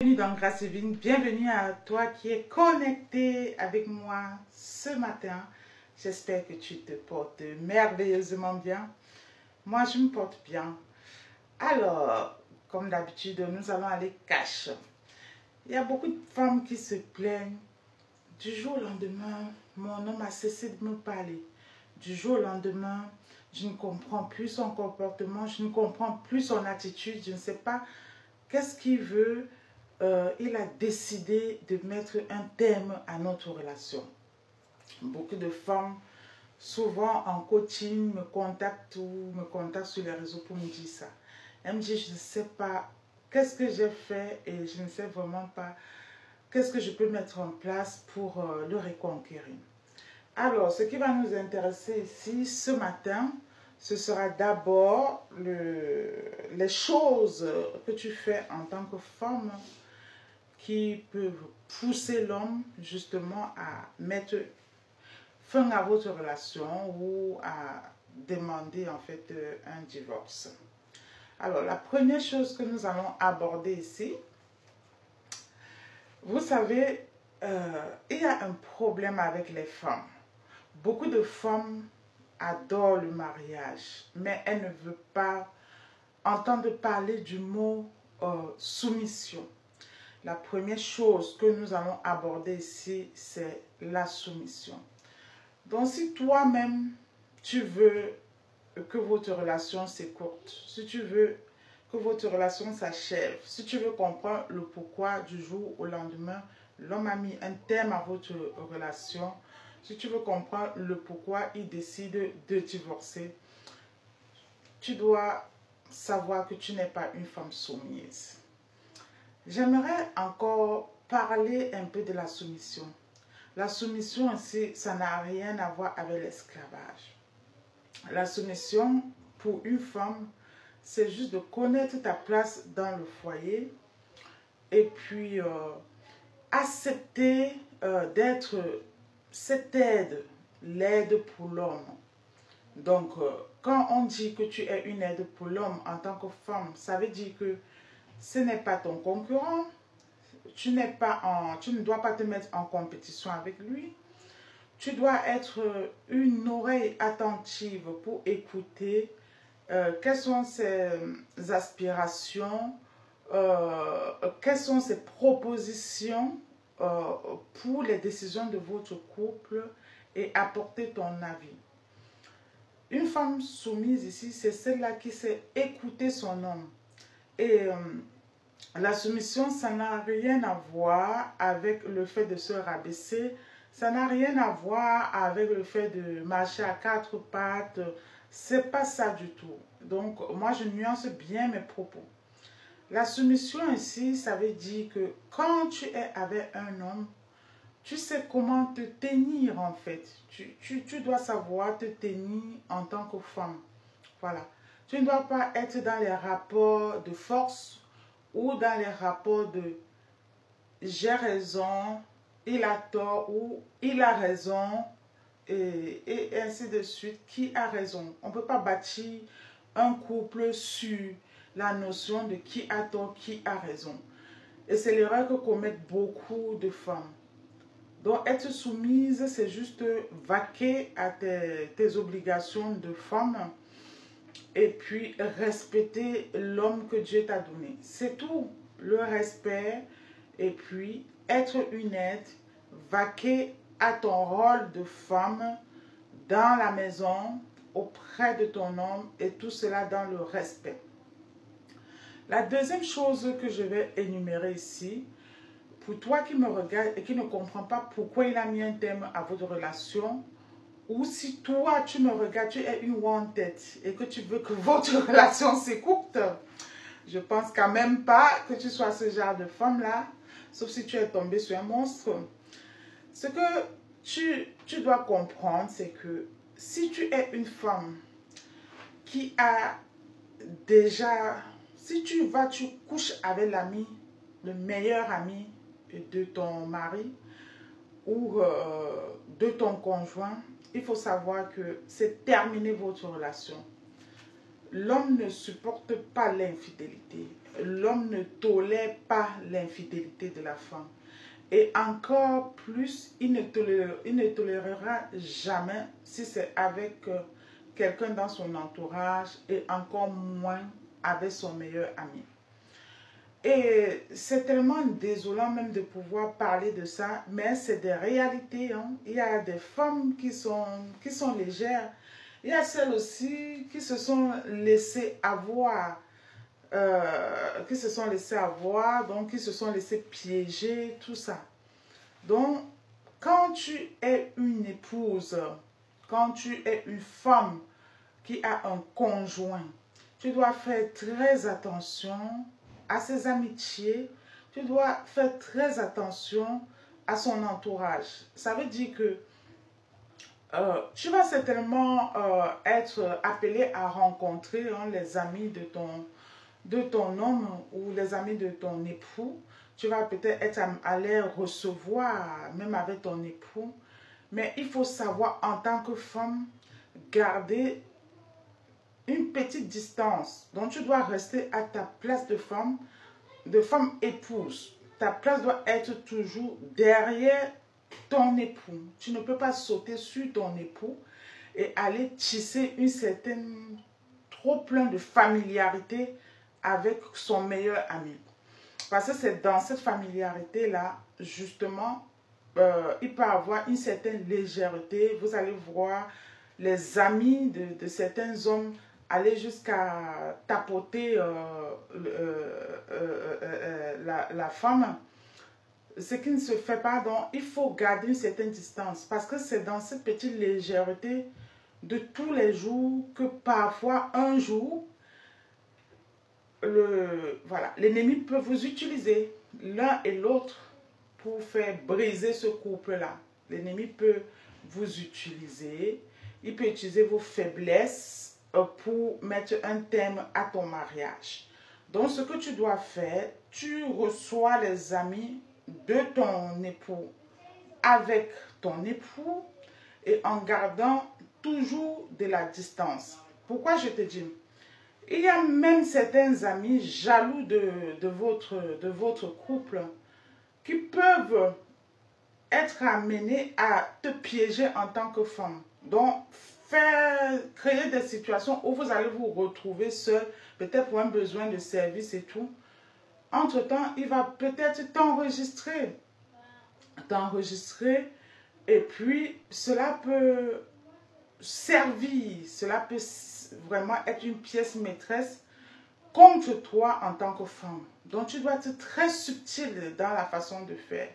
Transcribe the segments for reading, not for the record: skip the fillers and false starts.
Bienvenue dans Grâce Divine, bienvenue à toi qui es connecté avec moi ce matin. J'espère que tu te portes merveilleusement bien. Moi, je me porte bien. Alors, comme d'habitude, nous allons aller cash. Il y a beaucoup de femmes qui se plaignent. Du jour au lendemain, mon homme a cessé de me parler. Du jour au lendemain, je ne comprends plus son comportement, je ne comprends plus son attitude, je ne sais pas qu'est-ce qu'il veut. Il a décidé de mettre un terme à notre relation. Beaucoup de femmes, souvent en coaching, me contactent sur les réseaux pour me dire ça. Elles me disent, je ne sais pas qu'est-ce que j'ai fait et je ne sais vraiment pas qu'est-ce que je peux mettre en place pour le reconquérir. Alors, ce qui va nous intéresser ici ce matin, ce sera d'abord les choses que tu fais en tant que femme qui peuvent pousser l'homme justement à mettre fin à votre relation ou à demander en fait un divorce. Alors, la première chose que nous allons aborder ici, vous savez, il y a un problème avec les femmes. Beaucoup de femmes adorent le mariage, mais elles ne veulent pas entendre parler du mot soumission. La première chose que nous allons aborder ici, c'est la soumission. Donc, si toi-même, tu veux que votre relation s'écourte, si tu veux que votre relation s'achève, si tu veux comprendre le pourquoi du jour au lendemain, l'homme a mis un terme à votre relation, si tu veux comprendre le pourquoi il décide de divorcer, tu dois savoir que tu n'es pas une femme soumise. J'aimerais encore parler un peu de la soumission. La soumission ici, ça n'a rien à voir avec l'esclavage. La soumission, pour une femme, c'est juste de connaître ta place dans le foyer et puis accepter d'être cette aide, l'aide pour l'homme. Donc, quand on dit que tu es une aide pour l'homme en tant que femme, ça veut dire que ce n'est pas ton concurrent, tu ne dois pas te mettre en compétition avec lui. Tu dois être une oreille attentive pour écouter quelles sont ses aspirations, quelles sont ses propositions pour les décisions de votre couple et apporter ton avis. Une femme soumise ici, c'est celle-là qui sait écouter son homme. Et la soumission, ça n'a rien à voir avec le fait de se rabaisser. Ça n'a rien à voir avec le fait de marcher à quatre pattes. C'est pas ça du tout. Donc, moi, je nuance bien mes propos. La soumission ici, ça veut dire que quand tu es avec un homme, tu sais comment te tenir en fait. Tu dois savoir te tenir en tant que femme. Voilà. Tu ne dois pas être dans les rapports de force ou dans les rapports de j'ai raison, il a tort ou il a raison et ainsi de suite. Qui a raison? On ne peut pas bâtir un couple sur la notion de qui a tort, qui a raison. Et c'est l'erreur que commettent beaucoup de femmes. Donc, être soumise, c'est juste vaquer à tes obligations de femme et puis respecter l'homme que Dieu t'a donné. C'est tout. Le respect et puis être une aide, vaquer à ton rôle de femme dans la maison, auprès de ton homme et tout cela dans le respect. La deuxième chose que je vais énumérer ici, pour toi qui me regarde et qui ne comprend pas pourquoi il a mis un terme à votre relation, ou si toi tu me regardes, tu es une wanted et que tu veux que votre relation s'écoute, je pense quand même pas que tu sois ce genre de femme-là, sauf si tu es tombé sur un monstre. Ce que tu dois comprendre, c'est que si tu es une femme qui a déjà, si tu couches avec l'ami, le meilleur ami de ton mari ou de ton conjoint, il faut savoir que c'est terminer votre relation. l'homme ne supporte pas l'infidélité. L'homme ne tolère pas l'infidélité de la femme. Et encore plus, il ne tolérera jamais si c'est avec quelqu'un dans son entourage et encore moins avec son meilleur ami. Et c'est tellement désolant même de pouvoir parler de ça, mais c'est des réalités. Hein. Il y a des femmes qui sont légères. Il y a celles aussi qui se sont laissées avoir, donc qui se sont laissées piéger, tout ça. Donc, quand tu es une épouse, quand tu es une femme qui a un conjoint, tu dois faire très attention à ses amitiés, tu dois faire très attention à son entourage. Ça veut dire que tu vas certainement être appelé à rencontrer les amis de ton homme ou les amis de ton époux. Tu vas peut-être être à les recevoir, même avec ton époux. Mais il faut savoir, en tant que femme, garder une petite distance. Donc, tu dois rester à ta place de femme épouse. Ta place doit être toujours derrière ton époux. Tu ne peux pas sauter sur ton époux et aller tisser une certaine trop plein de familiarité avec son meilleur ami. Parce que c'est dans cette familiarité-là, justement, il peut y avoir une certaine légèreté. Vous allez voir les amis de certains hommes aller jusqu'à tapoter la femme. Ce qui ne se fait pas, donc il faut garder une certaine distance. Parce que c'est dans cette petite légèreté de tous les jours que parfois un jour, l'ennemi peut vous utiliser l'un et l'autre pour faire briser ce couple-là. L'ennemi peut vous utiliser, il peut utiliser vos faiblesses pour mettre un terme à ton mariage. Donc ce que tu dois faire, tu reçois les amis de ton époux avec ton époux et en gardant toujours de la distance. Pourquoi je te dis? Il y a même certains amis jaloux de votre couple qui peuvent être amenés à te piéger en tant que femme. Donc, créer des situations où vous allez vous retrouver seul, peut-être pour un besoin de service et tout. Entre-temps, il va peut-être t'enregistrer. Et puis cela peut servir, cela peut vraiment être une pièce maîtresse contre toi en tant que femme. Donc tu dois être très subtil dans la façon de faire.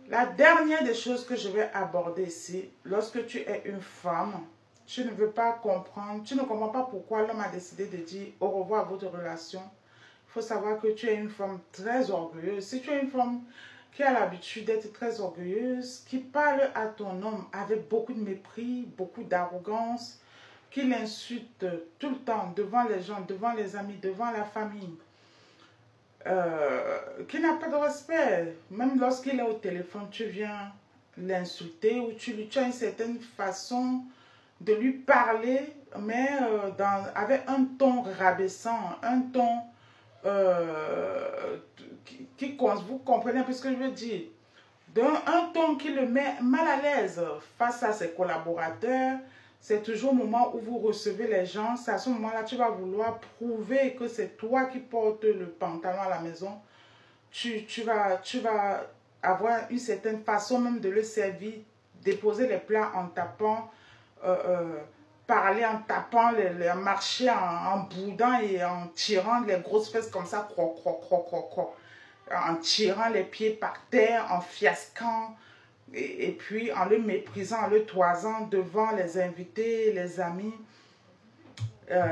La dernière des choses que je vais aborder ici, lorsque tu es une femme, tu ne comprends pas pourquoi l'homme a décidé de dire au revoir à votre relation. Il faut savoir que tu es une femme très orgueilleuse. Si tu es une femme qui a l'habitude d'être très orgueilleuse, qui parle à ton homme avec beaucoup de mépris, beaucoup d'arrogance, qui l'insulte tout le temps devant les gens, devant les amis, devant la famille, qui n'a pas de respect. Même lorsqu'il est au téléphone, tu viens l'insulter ou tu as une certaine façon de lui parler, mais avec un ton rabaissant, un ton vous comprenez un peu ce que je veux dire. Un ton qui le met mal à l'aise face à ses collaborateurs. C'est toujours le moment où vous recevez les gens. C'est à ce moment-là tu vas vouloir prouver que c'est toi qui portes le pantalon à la maison. Tu vas avoir une certaine façon même de le servir, déposer les plats en tapant, parler en tapant, marcher en boudant et en tirant les grosses fesses comme ça, croc, croc, croc, croc, croc, en tirant les pieds par terre, en fiasquant, et puis en le méprisant, en le toisant devant les invités, les amis,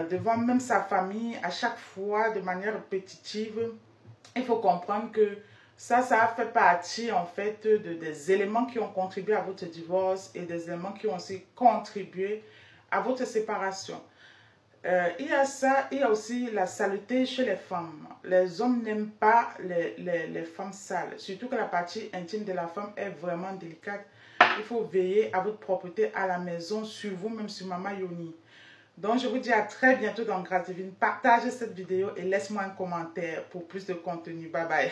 devant même sa famille, à chaque fois de manière répétitive. Il faut comprendre que ça fait partie en fait des éléments qui ont contribué à votre divorce et des éléments qui ont aussi contribué à votre séparation. Il y a ça, il y a aussi la saleté chez les femmes. Les hommes n'aiment pas les femmes sales, surtout que la partie intime de la femme est vraiment délicate. Il faut veiller à votre propreté à la maison, sur vous, même sur Mama Yoni. Donc, je vous dis à très bientôt dans Grâce Divine. Partagez cette vidéo et laisse-moi un commentaire pour plus de contenu. Bye bye.